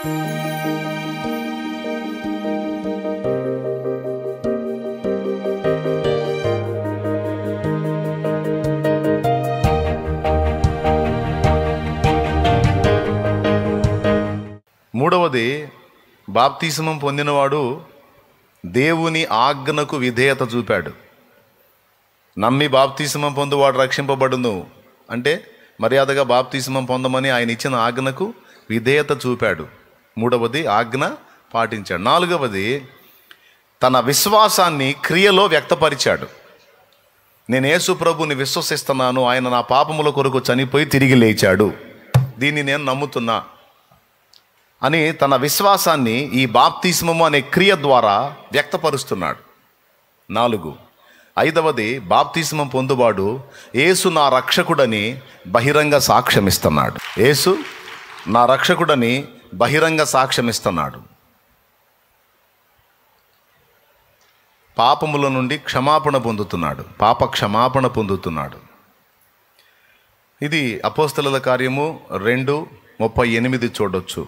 మూడవది, బాప్తిస్మం పొందినవాడు దేవుని ఆజ్ఞకు విధేయత చూపాడు. నమ్మి బాప్తిస్మం పొందువాడు రక్షింపబడును అంటే మర్యాదగా బాప్తిస్మం పొందమని ఆయన ఇచ్చిన ఆజ్ఞకు విధేయత చూపాడు. మూడవది, ఆజ్ఞ పాటించాడు. నాలుగవది, తన విశ్వాసాన్ని క్రియలో వ్యక్తపరిచాడు. నేను యేసు ప్రభుని విశ్వసిస్తున్నాను, ఆయన నా పాపముల కొరకు చనిపోయి తిరిగి లేచాడు, దీన్ని నేను నమ్ముతున్నా అని తన విశ్వాసాన్ని ఈ బాప్తిస్మము అనే క్రియ ద్వారా వ్యక్తపరుస్తున్నాడు. 4, ఐదవది, బాప్తిస్మం పొందువాడు యేసు నా రక్షకుడని బహిరంగ సాక్ష్యమిస్తున్నాడు. యేసు నా రక్షకుడని బహిరంగ సాక్ష్యమిస్తున్నాడు. పాపముల నుండి క్షమాపణ పొందుతున్నాడు, పాప క్షమాపణ పొందుతున్నాడు. ఇది అపోస్తలుల కార్యము 2:38 చూడొచ్చు.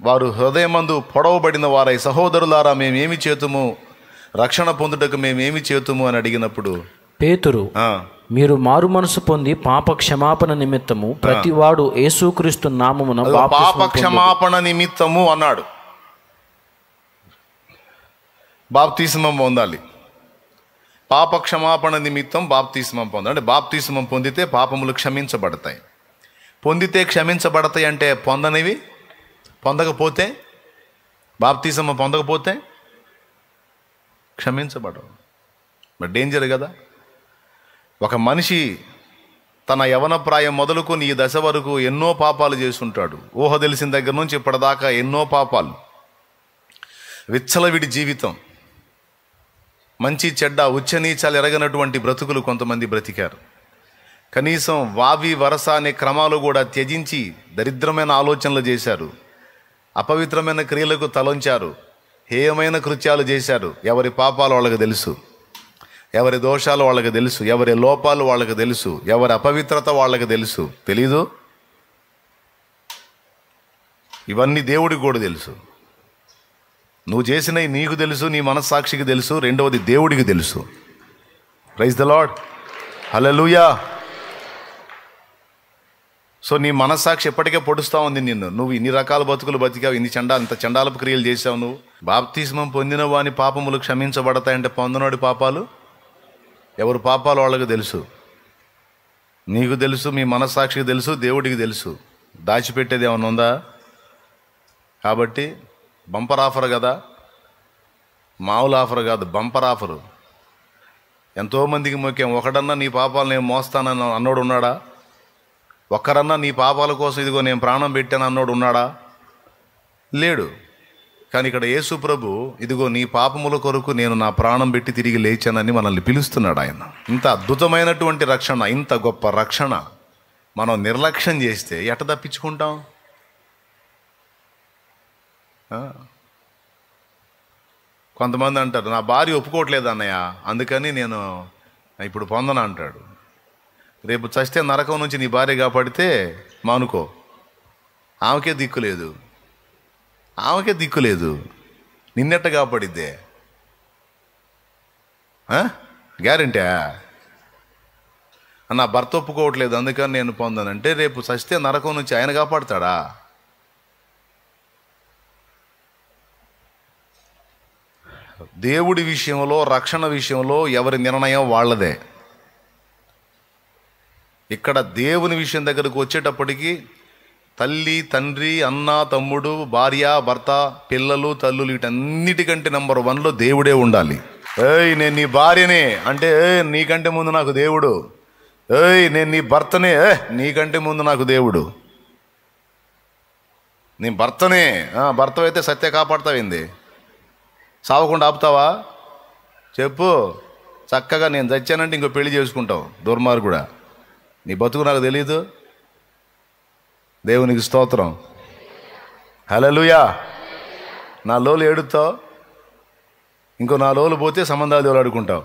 వారు హృదయమందు పొడవబడిన వారై, సహోదరులారా మేమేమి చేతుము, రక్షణ పొందుటకు మేమేమి చేతుము అని అడిగినప్పుడు పేతురు, మీరు మారు మనసు పొంది పాప క్షమాపణ నిమిత్తము ప్రతివాడు యేసుక్రీస్తు నామమున పాప క్షమాపణ నిమిత్తము అన్నాడు. బాప్తిస్మం పొందాలి, పాప క్షమాపణ నిమిత్తం బాప్తిస్మం పొందాలి. అంటే బాప్తిస్మం పొందితే పాపములు క్షమించబడతాయి. పొందితే క్షమించబడతాయి అంటే పొందనివి పొందకపోతే, బాప్తిస్మం పొందకపోతే క్షమించబడవు. మరి డేంజర్ కదా. ఒక మనిషి తన యవన ప్రాయం మొదలుకొని ఈ దశ వరకు ఎన్నో పాపాలు చేస్తుంటాడు. ఊహ తెలిసిన దగ్గర నుంచి ఇప్పటిదాకా ఎన్నో పాపాలు, విచ్చలవిడి జీవితం, మంచి చెడ్డ ఉచ్చనీచాలు ఎరగనటువంటి బ్రతుకులు కొంతమంది బ్రతికారు. కనీసం వావి వరస అనే క్రమాలు కూడా త్యజించి దరిద్రమైన ఆలోచనలు చేశారు, అపవిత్రమైన క్రియలకు తలొంచారు, హేయమైన కృత్యాలు చేశారు. ఎవరి పాపాలు వాళ్ళకి తెలుసు, ఎవరి దోషాలు వాళ్ళకి తెలుసు, ఎవరి లోపాలు వాళ్ళకి తెలుసు, ఎవరి అపవిత్రత వాళ్ళకి తెలుసు. తెలీదు? ఇవన్నీ దేవుడికి కూడా తెలుసు. నువ్వు చేసినవి నీకు తెలుసు, నీ మనస్సాక్షికి తెలుసు. రెండవది దేవుడికి తెలుసు. Praise the lord, hallelujah. So నీ మనస్సాక్షి ఎప్పటికే పొడుస్తూ ఉంది నిన్ను. నువ్వు ఇన్ని రకాల బతుకులు బతికావు, ఇంత చండాలపు క్రియలు చేసావు. నువ్వు బాప్తిస్మం పొందిన వాని పాపములు క్షమించబడతాయంటే పొందనోడి పాపాలు, ఎవరి పాపాలు వాళ్ళకి తెలుసు, నీకు తెలుసు, మీ మనస్సాక్షికి తెలుసు, దేవుడికి తెలుసు. దాచిపెట్టేది ఏమైనా ఉందా? కాబట్టి బంపర్ ఆఫర్ కదా, మామూలు ఆఫర్ కాదు, బంపర్ ఆఫరు. ఎంతోమందికి ముఖ్యం. ఒకడన్నా నీ పాపాలు నేను మోస్తానని అన్నోడు ఉన్నాడా? ఒక్కరన్నా నీ పాపాల కోసం ఇదిగో నేను ప్రాణం పెట్టాను అన్నోడు ఉన్నాడా? లేడు. కానీ ఇక్కడ యేసు ప్రభు ఇదిగో నీ పాపముల కొరకు నేను నా ప్రాణం పెట్టి తిరిగి లేచానని మనల్ని పిలుస్తున్నాడు. ఆయన ఇంత అద్భుతమైనటువంటి రక్షణ, ఇంత గొప్ప రక్షణ మనం నిర్లక్ష్యం చేస్తే ఎట తప్పించుకుంటాం? కొంతమంది అంటారు, నా భార్య ఒప్పుకోవట్లేదు అన్నయ్య, అందుకని నేను ఇప్పుడు పొందను అంటాడు. రేపు చస్తే నరకం నుంచి నీ భార్య కాపాడితే మానుకో. ఆమెకే దిక్కులేదు, ఆమెకే దిక్కులేదు, నిన్నెట్ట కాపాడిద్దే? గ్యారెంటీ? నా భర్త ఒప్పుకోవట్లేదు అందుకని నేను పొందానంటే రేపు చస్తే నరకం నుంచి ఆయన కాపాడుతాడా? దేవుడి విషయంలో, రక్షణ విషయంలో ఎవరి నిర్ణయం వాళ్ళదే. ఇక్కడ దేవుని విషయం దగ్గరకు వచ్చేటప్పటికి తల్లి, తండ్రి, అన్న, తమ్ముడు, భార్య, భర్త, పిల్లలు, తల్లులు, వీటన్నిటికంటే నెంబర్ 1లో దేవుడే ఉండాలి. నేను నీ భార్యనే అంటే నీకంటే ముందు నాకు దేవుడు. నేను నీ భర్తనే, నీకంటే ముందు నాకు దేవుడు. నీ భర్తనే, భర్త అయితే సత్య కాపాడుతావేంది? సావకుండా ఆపుతావా? చెప్పు. చక్కగా నేను చచ్చానంటే ఇంకో పెళ్లి చేసుకుంటావు, దుర్మార్గుడా. నీ బతుకు నాకు తెలీదు. దేవునికి స్తోత్రం, హల్లెలూయా. నా లోలు ఏడుతావు, ఇంకో నా లోలు పోతే సంబంధాలు ఎవలాడుకుంటావు.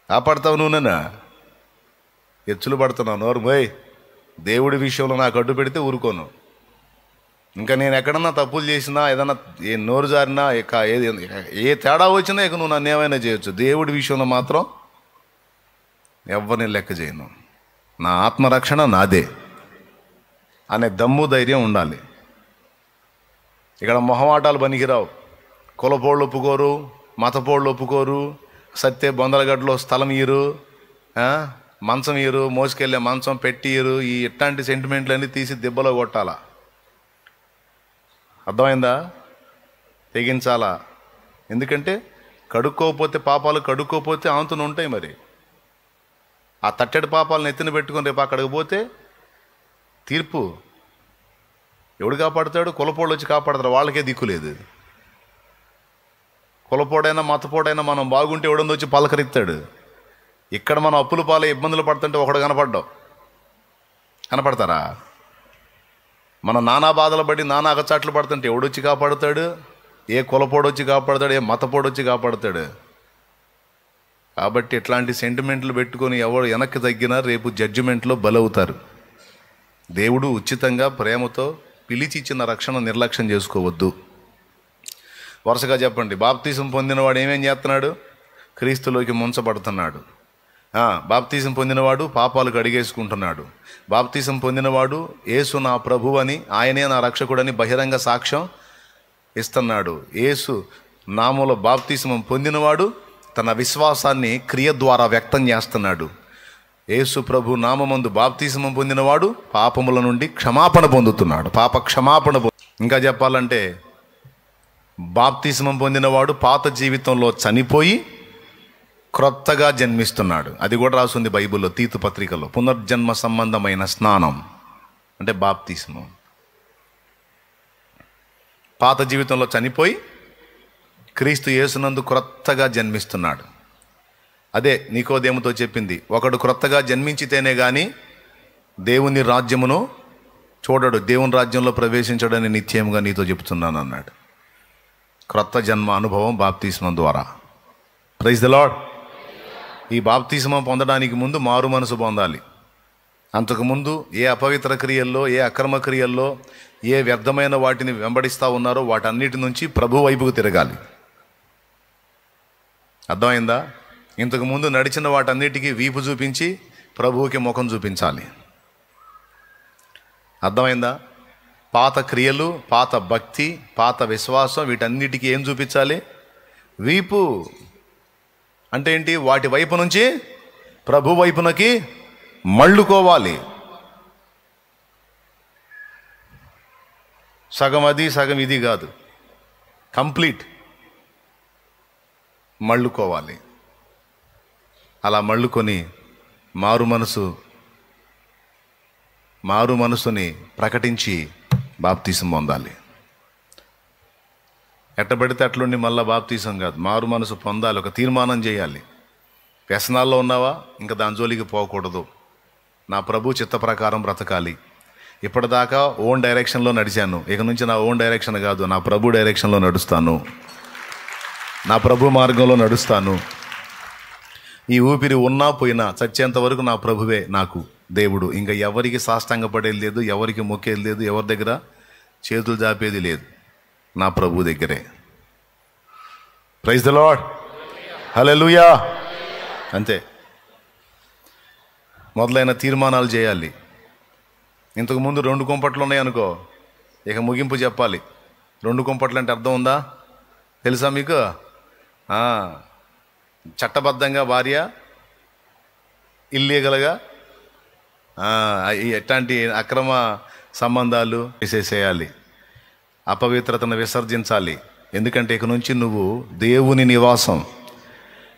కాపాడతావు నువ్వు నన్ను? ఎచ్చులు పడుతున్నావు, నోరు పోయ్. దేవుడి విషయంలో నాకు అడ్డు పెడితే ఊరుకోను. ఇంకా నేను ఎక్కడన్నా తప్పులు చేసినా, ఏదన్నా నోరు జారినా, ఏ తేడా వచ్చినా ఇక నువ్వు నన్ను ఏమైనా చేయొచ్చు. దేవుడి విషయంలో మాత్రం ఎవరిని లెక్క చేయను. నా ఆత్మరక్షణ నాదే అనే దమ్ము ధైర్యం ఉండాలి. ఇక్కడ మొహమాటాలు పనికిరావు. కులపోళ్ళు ఒప్పుకోరు, మతపోళ్ళు ఒప్పుకోరు, సత్తే బొందలగడ్డలో స్థలం ఇయ్యరు, మంచం ఇయ్యరు, మోసుకెళ్ళే మంచం పెట్టి ఇయ్యరు. ఈ ఇట్లాంటి సెంటిమెంట్లన్నీ తీసి దెబ్బలో కొట్టాలా. అర్థమైందా? తెగించాలా. ఎందుకంటే కడుక్కోకపోతే, పాపాలు కడుక్కోకపోతే ఆంతులు ఉంటాయి. మరి ఆ తట్టెడు పాపాలను ఎత్తిన పెట్టుకుని రేపు అక్కడికి పోతే తీర్పు ఎవడు కాపాడుతాడు? కులపోళ్ళు వచ్చి కాపాడతారు, వాళ్ళకే దిక్కు లేదు. కులపోడైనా మతపోడైనా మనం బాగుంటే ఎవడొంది వచ్చి పలకరిస్తాడు. ఇక్కడ మనం అప్పుల పాలే ఇబ్బందులు పడుతుంటే ఒకడు కనపడతారా? మనం నానా బాధలు పడి నానా అగచాట్లు పడుతుంటే ఎవడొచ్చి కాపాడుతాడు? ఏ కులపోడు వచ్చి కాపాడుతాడు? ఏ మతపోడు వచ్చి కాపాడుతాడు? కాబట్టి ఇట్లాంటి సెంటిమెంట్లు పెట్టుకొని ఎవరు వెనక్కి తగ్గినా రేపు జడ్జిమెంట్లో బలవుతారు. దేవుడు ఉచితంగా ప్రేమతో పిలిచి ఇచ్చిన రక్షణ నిర్లక్ష్యం చేసుకోవద్దు. వరుసగా చెప్పండి. బాప్తీసం పొందినవాడు ఏమేం చేస్తున్నాడు? క్రీస్తులోకి ముంచబడుతున్నాడు. బాప్తీసం పొందినవాడు పాపాలు కడిగేసుకుంటున్నాడు. బాప్తీసం పొందినవాడు యేసు నా ప్రభువు అని, ఆయనే నా రక్షకుడని బహిరంగ సాక్ష్యం ఇస్తున్నాడు. యేసు నామములో బాప్తీసం పొందినవాడు తన విశ్వాసాన్ని క్రియ ద్వారా వ్యక్తం చేస్తున్నాడు. యేసు ప్రభు నామమందు బాప్తీసం పొందినవాడు పాపముల నుండి క్షమాపణ పొందుతున్నాడు. పాప క్షమాపణ. ఇంకా చెప్పాలంటే బాప్తీసం పొందినవాడు పాత జీవితంలో చనిపోయి క్రొత్తగా జన్మిస్తున్నాడు. అది కూడా రాసింది బైబిల్లో, తీతు పత్రికలో. పునర్జన్మ సంబంధమైన స్నానం అంటే బాప్తీసము. పాత జీవితంలో చనిపోయి క్రీస్తు యేసునందు క్రొత్తగా జన్మిస్తున్నాడు. అదే నికోదేముతో చెప్పింది, ఒకడు క్రొత్తగా జన్మించితేనే కానీ దేవుని రాజ్యమును చూడడు, దేవుని రాజ్యంలో ప్రవేశించడని నిశ్చయంగా నీతో చెప్తున్నాను అన్నాడు. క్రొత్త జన్మ అనుభవం బాప్తీస్మం ద్వారా. Praise the lord. ఈ బాప్తీస్మం పొందడానికి ముందు మారు మనసు పొందాలి. అంతకుముందు ఏ అపవిత్ర క్రియల్లో, ఏ అక్రమ క్రియల్లో, ఏ వ్యర్థమైన వాటిని వెంబడిస్తూ ఉన్నారో వాటన్నిటి నుంచి ప్రభు వైపుకు తిరగాలి. అర్థమైందా? ఇంతకుముందు నడిచిన వాటన్నిటికీ వీపు చూపించి ప్రభువుకి ముఖం చూపించాలి. అర్థమైందా? పాత క్రియలు, పాత భక్తి, పాత విశ్వాసం, వీటన్నిటికీ ఏం చూపించాలి? వీపు. అంటే ఏంటి? వాటి వైపు నుంచి ప్రభు వైపునకి మళ్ళుకోవాలి. సగం అది సగం ఇది కాదు, కంప్లీట్ మళ్ళుకోవాలి. అలా మళ్ళుకొని మారు మనసుని ప్రకటించి బాప్తీసం పొందాలి. ఎట్టబడితే అట్లుండి మళ్ళీ బాప్తీసం కాదు, మారు మనసు పొందాలి. ఒక తీర్మానం చేయాలి. వ్యసనాల్లో ఉన్నావా? ఇంకా దాని జోలికి పోకూడదు. నా ప్రభు చిత్త ప్రకారం బ్రతకాలి. ఇప్పటిదాకా ఓన్ డైరెక్షన్లో నడిచాను, ఇక నుంచి నా ఓన్ డైరెక్షన్ కాదు, నా ప్రభు డైరెక్షన్లో నడుస్తాను, నా ప్రభు మార్గంలో నడుస్తాను. ఈ ఊపిరి ఉన్నా పోయినా చచ్చేంత వరకు నా ప్రభువే నాకు దేవుడు. ఇంకా ఎవరికి సాష్టాంగపడేది లేదు, ఎవరికి మొక్కేది లేదు, ఎవరి దగ్గర చేతులు జాపేది లేదు, నా ప్రభు దగ్గరే. Praise the Lord. హల్లెలూయా. అంతే. మొదలైన తీర్మానాలు చేయాలి. ఇంతకుముందు 2 కుంపట్లు ఉన్నాయనుకో, ఇక ముగింపు చెప్పాలి. 2 కుంపట్లు అంటే అర్థం ఉందా? తెలుసా మీకు? చట్టబద్ధంగా భార్య, ఇల్లీగల్గా ఎట్లాంటి అక్రమ సంబంధాలు చేసేసేయాలి. అపవిత్రతను విసర్జించాలి. ఎందుకంటే ఇక నుంచి నువ్వు దేవుని నివాసం.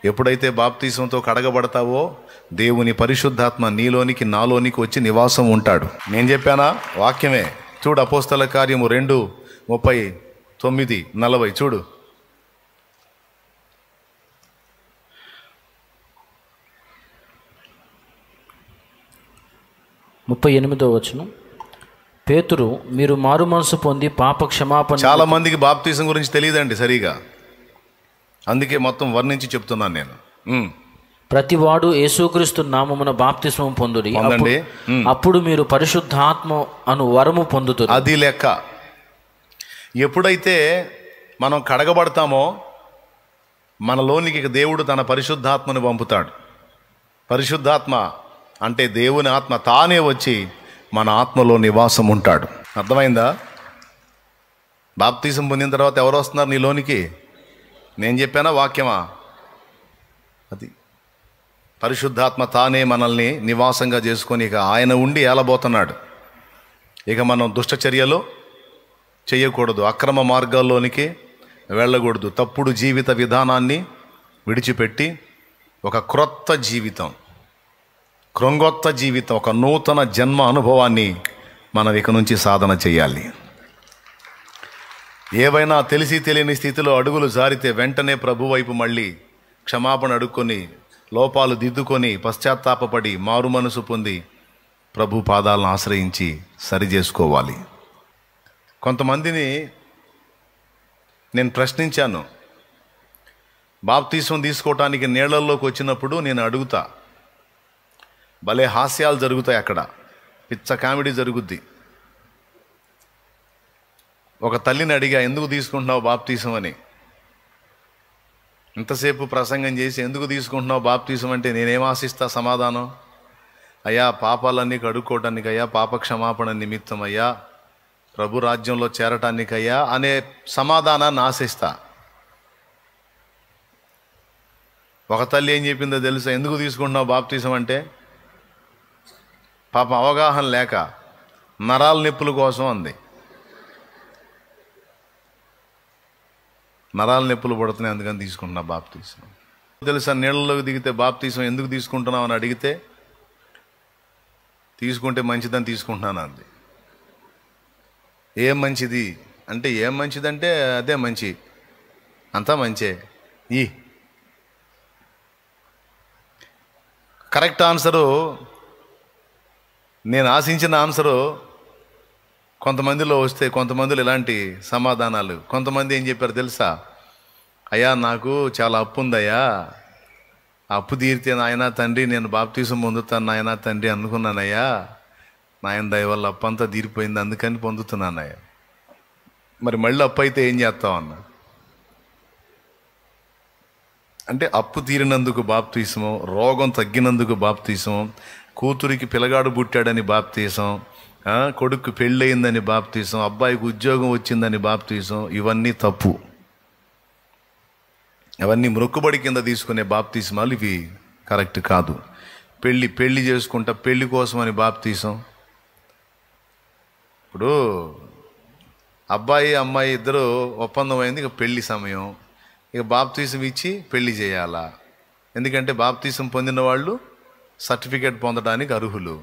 ఎప్పుడైతే బాప్తీసంతో కడగబడతావో దేవుని పరిశుద్ధాత్మ నీలోనికి, నాలోనికి వచ్చి నివాసం ఉంటాడు. నేను చెప్పానా? వాక్యమే. చూడు, అపోస్తల కార్యము 2:39-40 చూడు. వచనం. పేతురు, మీరు మారు మనసు పొంది పాప క్షమాపణ. చాలా మందికి బాప్తీసం గురించి తెలియదండి సరిగా, అందుకే మొత్తం వర్ణించి చెప్తున్నాను నేను. ప్రతివాడు యేసుక్రీస్తు నామమున బాప్తిస్మం పొందుడి, పొందండి. అప్పుడు మీరు పరిశుద్ధాత్మ అను వరము పొందుతారు. అది లెక్క. ఎప్పుడైతే మనం కడగబడతామో మనలోనికి దేవుడు తన పరిశుద్ధాత్మను పంపుతాడు. పరిశుద్ధాత్మ అంటే దేవుని ఆత్మ తానే వచ్చి మన ఆత్మలో నివాసం ఉంటాడు. అర్థమైందా? బాప్తీసం పొందిన తర్వాత ఎవరు వస్తున్నారు నీలోనికి? నేను చెప్పానా వాక్యమా? అది పరిశుద్ధాత్మ తానే మనల్ని నివాసంగా చేసుకొని ఇక ఆయన ఉండి ఏలబోతున్నాడు. ఇక మనం దుష్టచర్యలు చేయకూడదు, అక్రమ మార్గాల్లోనికి వెళ్ళకూడదు, తప్పుడు జీవిత విధానాన్ని విడిచిపెట్టి ఒక క్రొత్త జీవితం, క్రొంగొత్త జీవితం, ఒక నూతన జన్మ అనుభవాన్ని మనం ఇక నుంచి సాధన చేయాలి. ఏవైనా తెలిసి తెలియని స్థితిలో అడుగులు జారితే వెంటనే ప్రభు వైపు మళ్ళీ క్షమాపణ అడుక్కొని, లోపాలు దిద్దుకొని, పశ్చాత్తాపపడి, మారు మనసు పొంది ప్రభు పాదాలను ఆశ్రయించి సరి చేసుకోవాలి. కొంతమందిని నేను ప్రశ్నించాను. బాప్తీసం తీసుకోవటానికి నీళ్లలోకి వచ్చినప్పుడు నేను అడుగుతా, భలే హాస్యాలు జరుగుతాయి అక్కడ, పిచ్చ కామెడీ జరుగుద్ది. ఒక తల్లిని అడిగా, ఎందుకు తీసుకుంటున్నావు బాప్తీసం అని. ఇంతసేపు ప్రసంగం చేసి ఎందుకు తీసుకుంటున్నావు బాప్తీసం అంటే నేనేం ఆశిస్తా సమాధానం? అయ్యా పాపాలన్నీ కడుక్కోవటానికి అయ్యా, పాప క్షమాపణ నిమిత్తం అయ్యా, ప్రభు రాజ్యంలో చేరటానికయ్యా అనే సమాధానాన్ని ఆశిస్తా. ఒక తల్లి ఏం చెప్పిందో తెలుసా? ఎందుకు తీసుకుంటున్నావు బాప్తీసం అంటే, పాప అవగాహన లేక నరాల నొప్పుల కోసం అంది. నరాల నొప్పులు పడుతున్నాయి అందుకని తీసుకుంటున్నా బాప్తీసం. తెలుసా, నీళ్ళలోకి దిగితే బాప్తీసం ఎందుకు తీసుకుంటున్నావు అని అడిగితే, తీసుకుంటే మంచిదని తీసుకుంటున్నాను అంది. ఏం మంచిది అంటే, ఏం మంచిదంటే అదే మంచి, అంతా మంచే. ఈ కరెక్ట్ ఆన్సరు, నేను ఆశించిన ఆన్సరు కొంతమందిలో వస్తే, కొంతమందిలో ఇలాంటి సమాధానాలు. కొంతమంది ఏం చెప్పారు తెలుసా? అయ్యా నాకు చాలా అప్పు ఉందయ్యా, ఆ అప్పు తీరితే నాయన తండ్రి నేను బాప్తీసం పొందుతాను నాయన తండ్రి అనుకున్నానయ్యా, నాయన దయ వల్ల అప్పు అంతా తీరిపోయింది అందుకని పొందుతున్నానయ్యా. మరి మళ్ళీ అప్పు అయితే ఏం చేస్తావు అన్న అంటే, అప్పు తీరినందుకు బాప్తీసం, రోగం తగ్గినందుకు బాప్తీసం, కూతురికి పిల్లగాడు పుట్టాడని బాప్తీసం, కొడుకు పెళ్ళయిందని బాప్తీసం, అబ్బాయికి ఉద్యోగం వచ్చిందని బాప్తీసం. ఇవన్నీ తప్పు. అవన్నీ మొక్కుబడి కింద తీసుకునే బాప్తీసమాలు, ఇవి కరెక్ట్ కాదు. పెళ్ళి చేసుకుంటా పెళ్ళి కోసం అని బాప్తీసం. ఇప్పుడు అబ్బాయి అమ్మాయి ఇద్దరు ఒప్పందం అయింది, ఇక పెళ్లి సమయం, ఇక బాప్తీసం ఇచ్చి పెళ్లి చేయాలా? ఎందుకంటే బాప్తీసం పొందిన వాళ్ళు సర్టిఫికేట్ పొందడానికి అర్హులు.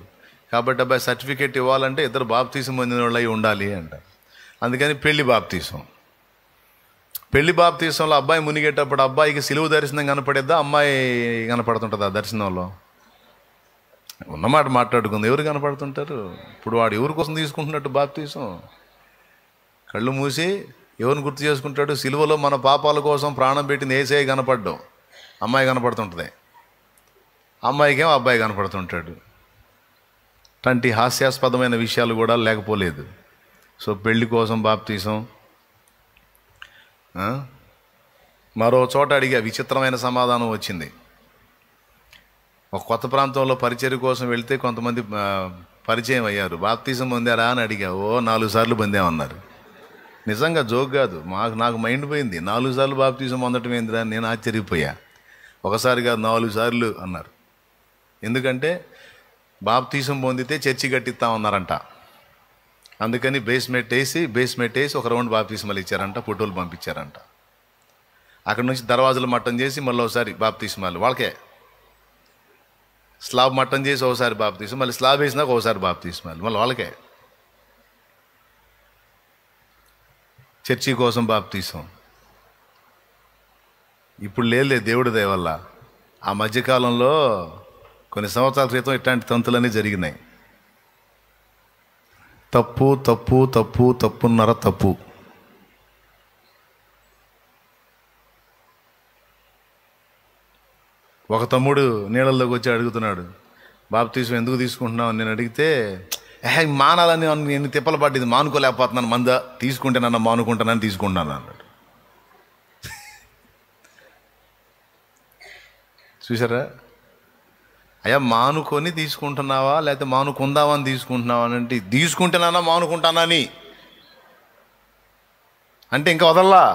కాబట్టి అబ్బాయి సర్టిఫికేట్ ఇవ్వాలంటే ఇద్దరు బాప్తీసం పొందిన వాళ్ళు అయి ఉండాలి అంట. అందుకని పెళ్లి బాప్తీసంలో అబ్బాయి మునిగేటప్పుడు అబ్బాయికి సిలువ దర్శనం కనపడేద్దా, అమ్మాయి కనపడుతుంటుందా దర్శనంలో? ఉన్నమాట మాట్లాడుకుంది, ఎవరు కనపడుతుంటారు? ఇప్పుడు వాడు ఎవరి కోసం తీసుకుంటున్నట్టు బాప్తీసం? కళ్ళు మూసి ఎవరిని గుర్తు చేసుకుంటాడు? సిలువలో మన పాపాల కోసం ప్రాణం పెట్టిన యేసయ్య కనపడ్డం, అమ్మాయి కనపడుతుంటుంది. అమ్మాయికేమో అబ్బాయి కనపడుతుంటాడు. అట్లాంటి హాస్యాస్పదమైన విషయాలు కూడా లేకపోలేదు. సో పెళ్లి కోసం బాప్తీసం. మరో చోట అడిగా, విచిత్రమైన సమాధానం వచ్చింది. ఒక కొత్త ప్రాంతంలో పరిచర్య కోసం వెళ్తే కొంతమంది పరిచయం అయ్యారు. బాప్తీసం పొందారా అని అడిగా. 4 సార్లు పొందామన్నారు. నిజంగా జోక్ కాదు, నాకు మైండ్ పోయింది. 4 సార్లు బాప్తీసం పొందటం ఏందిరా అని నేను ఆశ్చర్యపోయా. ఒకసారి కాదు 4 సార్లు అన్నారు. ఎందుకంటే బాప్తీసం పొందితే చర్చి కట్టిస్తామన్నారంట. అందుకని బేస్మెంట్ వేసి ఒక రౌండ్ బాప్తీసమాలు ఇచ్చారంట, ఫోటోలు పంపించారంట. అక్కడ నుంచి దర్వాజులు మట్టం చేసి మళ్ళీ ఒకసారి బాప్తీసమాలు వాళ్ళకే. స్లాబ్ మట్టం చేసి ఒకసారి బాప్తీసం, మళ్ళీ స్లాబ్ వేసినాక ఒకసారి బాప్తీసమాలు మళ్ళీ వాళ్ళకే. చర్చి కోసం బాప్తీసం ఇప్పుడు లేదు, దేవుడి దయ వల్ల. ఆ మధ్యకాలంలో కొన్ని సంవత్సరాల క్రితం ఇట్లాంటి తంతులన్నీ జరిగినాయి. తప్పున్నర తప్పు. ఒక తమ్ముడు నీళ్ళల్లోకి వచ్చి అడుగుతున్నాడు, బాప్తీసం ఎందుకు తీసుకుంటున్నావు అని నేను అడిగితే, మానాలని నేను తిప్పలు పడ్డది, మానుకోలేకపోతున్నాను, మంద తీసుకుంటే నన్ను మానుకుంటానని తీసుకుంటాను అన్నాడు. చూసారా? అయ్యా, మానుకొని తీసుకుంటున్నావా లేకపోతే మానుకుందావా అని తీసుకుంటున్నావా అని అంటే, తీసుకుంటేనన్నా మానుకుంటానని అంటే ఇంకా వదల్లా.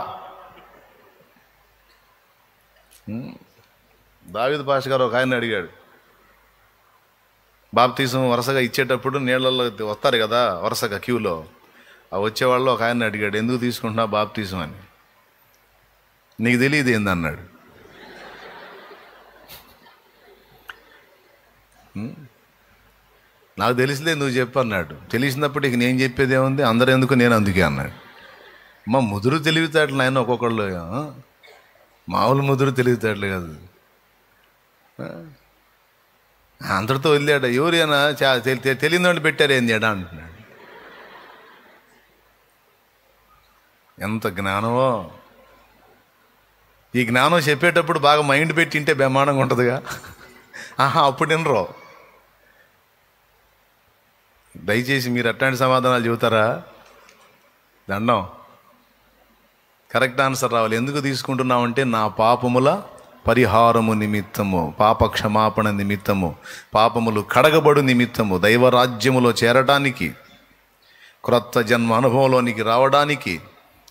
దావీదు పాష గారు ఒక ఆయన అడిగాడు, బాప్తీసం వరుసగా ఇచ్చేటప్పుడు నీళ్ళల్లో వస్తారు కదా వరుసగా క్యూలో, ఆ వచ్చేవాళ్ళు ఒక ఆయన అడిగాడు, ఎందుకు తీసుకుంటున్నావు బాప్తీసం అని. నీకు తెలియదు ఏందన్నాడు. నాకు తెలిసిలే, నువ్వు చెప్పు అన్నాడు. తెలిసినప్పుడు ఇక నేను చెప్పేది ఏముంది, అందరూ ఎందుకు నేను అందుకే అన్నాడు. మా ముదురు తెలివితేటలు ఆయన ఒక్కొక్కళ్ళు, మామూలు ముదురు తెలివితేటలు కాదు. అందరితో వదిలేట, ఎవరైనా తెలియని వాళ్ళు పెట్టారు ఏంది ఎడా అంటున్నాడు. ఎంత జ్ఞానమో! ఈ జ్ఞానం చెప్పేటప్పుడు బాగా మైండ్ పెట్టింటే బ్రహ్మాండంగా ఉంటుందిగా. అప్పుడు వినరు. దయచేసి మీరు అట్లాంటి సమాధానాలు చెబుతారా? దండం. కరెక్ట్ ఆన్సర్ రావాలి. ఎందుకు తీసుకుంటున్నామంటే, నా పాపముల పరిహారము నిమిత్తము, పాప క్షమాపణ నిమిత్తము, పాపములు కడగబడు నిమిత్తము, దైవరాజ్యములో చేరటానికి, క్రొత్త జన్మ అనుభవంలోనికి రావడానికి,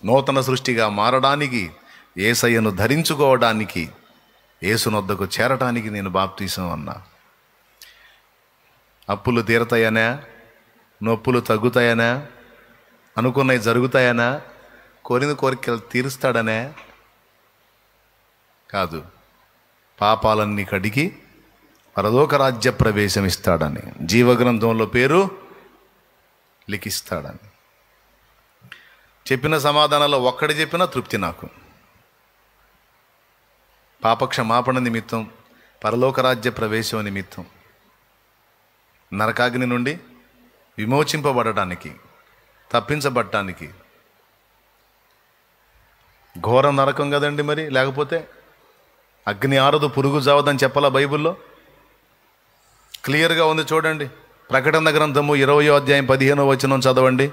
నూతన సృష్టిగా మారడానికి, యేసయ్యను ధరించుకోవడానికి, యేసునొద్దకు చేరటానికి నేను బాప్తీసం అన్నా. అప్పులు తీరతాయనా, నొప్పులు తగ్గుతాయనా, అనుకున్నవి జరుగుతాయనా, కోరిన కోరికలు తీరుస్తాడనే కాదు, పాపాలన్నీ కడిగి పరలోక రాజ్య ప్రవేశం ఇస్తాడని, జీవగ్రంథంలో పేరు లిఖిస్తాడని. చెప్పిన సమాధానాల్లో ఒక్కడి చెప్పినా తృప్తి నాకు. పాపక్షమాపణ నిమిత్తం, పరలోక రాజ్య ప్రవేశం నిమిత్తం, నరకాగ్ని నుండి విమోచింపబడటానికి, తప్పించబడటానికి. ఘోర నరకం కదండి మరి, లేకపోతే అగ్ని ఆరదు పురుగు జావదని చెప్పాలా బైబిల్లో? క్లియర్గా ఉంది చూడండి. ప్రకటన గ్రంథము 20వ అధ్యాయం 15వ వచనం చదవండి.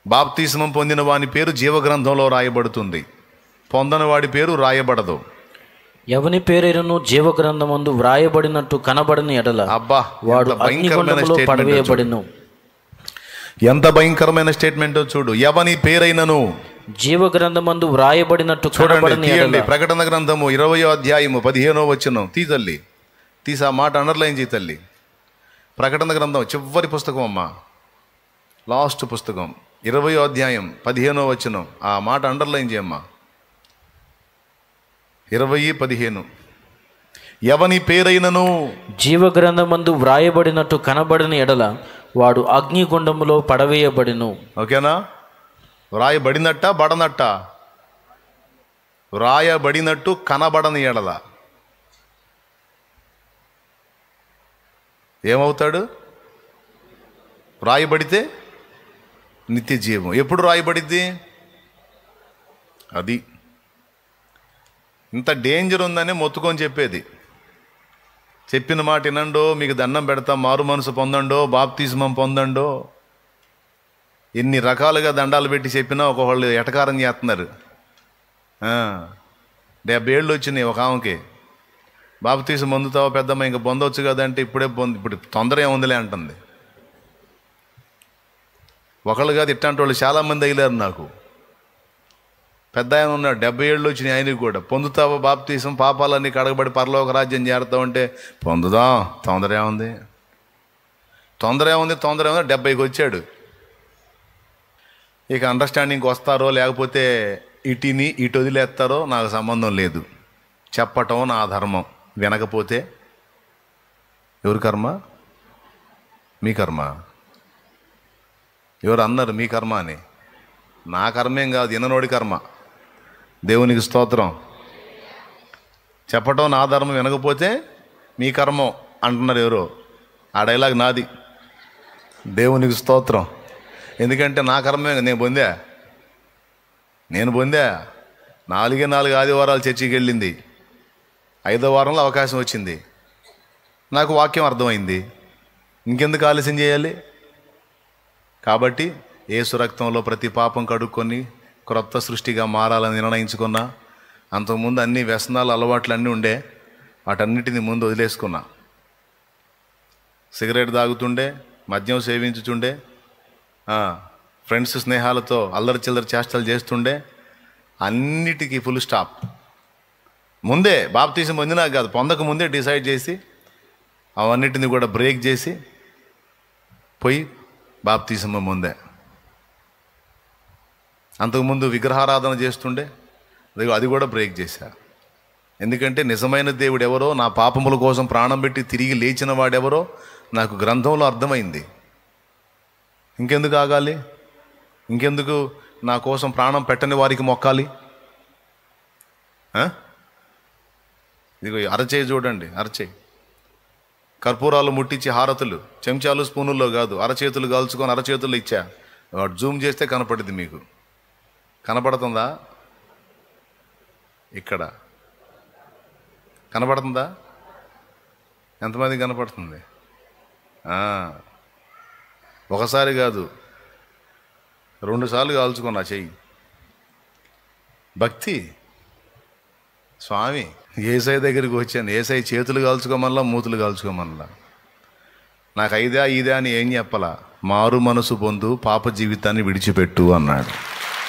బాప్తిస్మం పొందిన వాని పేరు జీవగ్రంథంలో రాయబడుతుంది, పొందని వాడి పేరు రాయబడదు. ఎవని పేరైనను జీవగ్రంథమందు వ్రాయబడినట్టు కనబడని ఎడల అబ్బా, వాడు అగ్నిగుండములో పడవేయబడును. ఎంత భయంకరమైన స్టేట్మెంట్ చూడు. ఎవని పేరైనను జీవగ్రంథమందు వ్రాయబడినట్టు చూడండి. తీయండి ప్రకటన గ్రంథము 20వ అధ్యాయము 15వ వచనం. తల్లి తీసి ఆ మాట అండర్లైన్ చేయి తల్లి. ప్రకటన గ్రంథం చివరి పుస్తకం అమ్మా, లాస్ట్ పుస్తకం, 20వ అధ్యాయం 15వ వచనం. ఆ మాట అండర్లైన్ చేయమ్మా. 20:15. ఎవని పేరైనను జీవగ్రంథమందు వ్రాయబడినట్టు కనబడని ఎడల వాడు అగ్నిగుండములో పడవేయబడిను. ఓకేనా? వ్రాయబడినట్ట బడనట్ట? వ్రాయబడినట్టు కనబడని ఎడల ఏమవుతాడు? వ్రాయబడితే నిత్య జీవం. ఎప్పుడు రాయబడిద్ది? అది ఇంత డేంజర్ ఉందని మొత్తుకొని చెప్పేది. చెప్పిన మాట వినండో, మీకు దండం పెడతాం, మారు మనసు పొందండో, బాప్తిస్మం పొందండో. ఎన్ని రకాలుగా దండాలు పెట్టి చెప్పినా ఒకళ్ళు ఎటకారం చేస్తున్నారు. 70 ఏళ్ళు వచ్చినాయి ఒక ఆమెకి. బాప్తిస్మం పొందుతావా పెద్దమ్మ? ఇంకా పొందవచ్చు కదంటే ఇప్పుడే ఇప్పుడు తొందర ఏముందిలే అంటుంది. ఒకళ్ళు కాదు, ఇట్లాంటి వాళ్ళు చాలామంది అయ్యారు. నాకు పెద్ద ఆయన ఉన్నాడు, 70 ఏళ్ళు వచ్చినాయి ఆయనకి కూడా. పొందుతావా బాప్తిస్మం, పాపాలన్నీ కడగబడి పరలోక రాజ్యం చేరుతావంటే పొందుదాం, తొందర ఏముంది? 70కి వచ్చాడు. ఇక అండర్స్టాండింగ్కి వస్తారో లేకపోతే ఇటు వదిలేస్తారో నాకు సంబంధం లేదు. చెప్పటం నా ధర్మం, వినకపోతే ఎవరి కర్మ? మీ కర్మ. ఎవరు అన్నారు మీ కర్మ అని? నా కర్మేం కాదు, విననోడి కర్మ. దేవునికి స్తోత్రం. చెప్పటం నా ధర్మం, వినకపోతే మీ కర్మం అంటున్నారు ఎవరో. ఆ డైలాగ్ నాది. దేవునికి స్తోత్రం. ఎందుకంటే నా కర్మే నేను పొందా. 4 ఆదివారాలు చర్చికి వెళ్ళింది. 5వ వారంలో అవకాశం వచ్చింది, నాకు వాక్యం అర్థమైంది, ఇంకెందుకు ఆలస్యం చేయాలి? కాబట్టి యేసు రక్తంలో ప్రతి పాపం కడుక్కొని క్రొత్త సృష్టిగా మారాలని నిర్ణయించుకున్నా. అంతకుముందు అన్ని వ్యసనాలు, అలవాట్లు అన్నీ ఉండే, వాటన్నిటిని ముందు వదిలేసుకున్నా. సిగరెట్ తాగుతుండే, మద్యం సేవించుతుండే, ఫ్రెండ్స్ స్నేహాలతో అల్లరి చిల్లరి చేష్టలు చేస్తుండే, అన్నిటికీ ఫుల్ స్టాప్. ముందే బాప్తీసం పొందినా కాదు, పొందక ముందే డిసైడ్ చేసి అవన్నిటిని కూడా బ్రేక్ చేసి పోయి బాప్తీసం ముందే. అంతకుముందు విగ్రహారాధన చేస్తుండే, అది కూడా బ్రేక్ చేశా. ఎందుకంటే నిజమైన దేవుడు ఎవరో, నా పాపముల కోసం ప్రాణం పెట్టి తిరిగి లేచిన వాడెవరో నాకు గ్రంథంలో అర్థమైంది. ఇంకెందుకు ఆగాలి? ఇంకెందుకు నా కోసం ప్రాణం పెట్టని వారికి మొక్కాలి? ఇదిగో అరచేయి చూడండి, అరచేయి కర్పూరాలు ముట్టించి హారతులు చెంచాలు స్పూనుల్లో కాదు, అరచేతులు కాల్చుకొని అరచేతులు ఇచ్చా. వాడు జూమ్ చేస్తే కనపడుద్ది. మీకు కనపడుతుందా? ఇక్కడ కనపడుతుందా? ఎంతమంది కనపడుతుంది? ఒకసారి కాదు, 2 సార్లు కాల్చుకున్నా చెయ్యి. భక్తి. స్వామి ఏసై దగ్గరికి వచ్చాను, ఏసై చేతులు కాల్చుకోమల్లా, మూతులు కాల్చుకోమల్లా. నాకు 5 అని ఏం చెప్పాలా? మారు మనసు పొందు, పాప జీవితాన్ని విడిచిపెట్టు అన్నాడు.